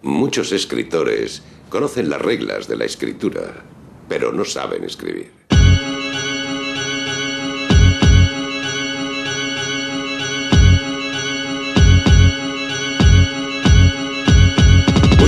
Muchos escritores conocen las reglas de la escritura, pero no saben escribir.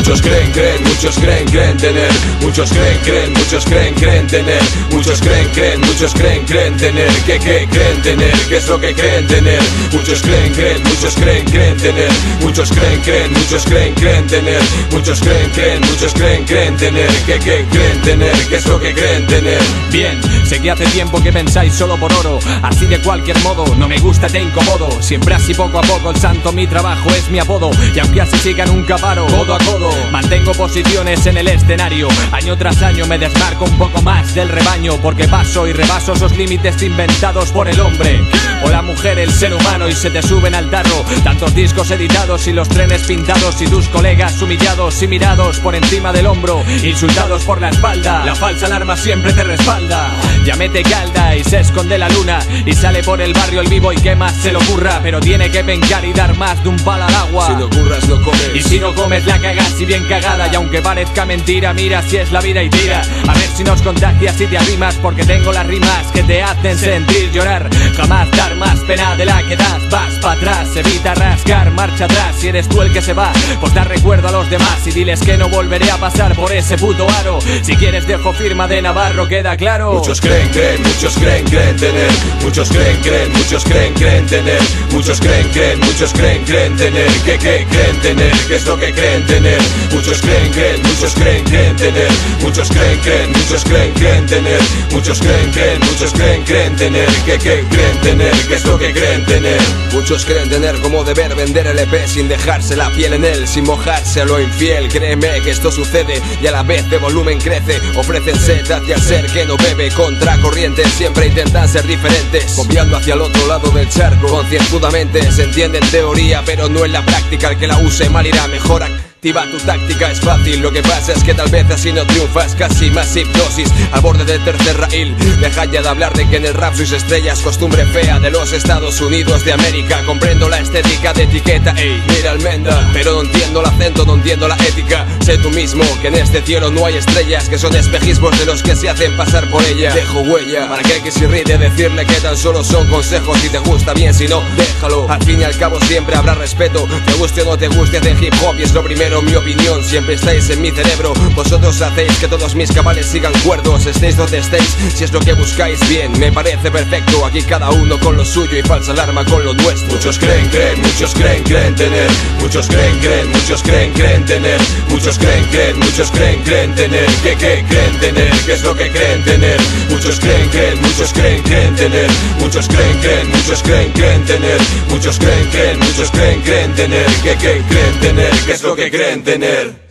Muchos creen, muchos creen tener. Muchos creen, muchos creen tener. Muchos creen, muchos creen tener. ¿Qué creen tener? ¿Qué es lo que creen tener? Muchos creen, muchos creen tener. Muchos creen, muchos creen tener. Muchos creen, muchos creen tener. ¿Qué creen tener? ¿Qué es lo que creen tener? Bien, sé que hace tiempo que pensáis solo por oro. Así de cualquier modo, no me gusta, te incomodo. Siempre así poco a poco, el santo mi trabajo es mi apodo. Y aunque así siga nunca paro, codo a codo mantengo posiciones en el escenario. Año tras año me desmarco un poco más del rebaño, porque paso y rebaso esos límites inventados por el hombre o la mujer, el ser humano, y se te suben al tarro tantos discos editados y los trenes pintados y tus colegas humillados y mirados por encima del hombro, insultados por la espalda. La falsa alarma siempre te respalda. Ya mete calda y se esconde la luna y sale por el barrio el vivo y que más se le ocurra, pero tiene que pencar y dar más de un palo al agua. Si no curras no comes, y si no comes la cagas y bien cagada. Y aunque parezca mentira, mira si es la vida y tira. A ver si nos contagias y te arrimas, porque tengo las rimas que te hacen sentir llorar. Jamás dar más pena de la que das. Vas para atrás, evita rascar, marcha atrás. Si eres tú el que se va, pues da recuerdo a los demás y diles que no volveré a pasar por ese puto aro. Si quieres dejo firma de Navarro, queda claro. Muchos creen, muchos creen tener. Muchos creen, muchos creen tener. Muchos creen, muchos creen tener. ¿Qué creen tener? ¿Qué es lo que creen tener? Muchos creen, muchos creen tener. Muchos creen, muchos creen tener. Muchos creen, muchos creen tener. ¿Qué creen tener? ¿Qué es lo que creen tener? Muchos creen tener como deber vender el EP sin dejarse la piel en él, sin mojarse a lo infiel. Créeme que esto sucede y a la vez de volumen crece. Ofrecen sed hacia el ser que no bebe, contra corriente siempre intentan ser diferentes, copiando hacia el otro lado del charco. Concienzudamente se entiende en teoría, pero no en la práctica. El que la use mal irá mejor. Activa tu táctica, es fácil, lo que pasa es que tal vez así no triunfas. Casi más hipnosis, al borde del tercer rail. Deja ya de hablar de que en el rap sois estrellas, costumbre fea de los Estados Unidos de América. Comprendo la estética de etiqueta, ey, mira almendra, pero no entiendo el acento, no entiendo la ética. Sé tú mismo que en este cielo no hay estrellas, que son espejismos de los que se hacen pasar por ella. Dejo huella, para aquel que se irrite decirle que tan solo son consejos. Si te gusta bien, si no, déjalo. Al fin y al cabo siempre habrá respeto, te guste o no te guste, de hip hop y es lo primero. Mi opinión, siempre estáis en mi cerebro. Vosotros hacéis que todos mis cabales sigan cuerdos. Estéis donde estéis, si es lo que buscáis, bien, me parece perfecto. Aquí cada uno con lo suyo y falsa alarma con lo nuestro. Muchos creen, muchos creen tener. Muchos creen, muchos creen tener. Muchos creen, muchos creen tener. ¿Qué creen tener? ¿Qué es lo que creen tener? Muchos creen, muchos creen tener. Muchos creen, muchos creen tener. Muchos creen, muchos creen tener. ¿Qué creen tener? ¿Qué es lo que creen tener?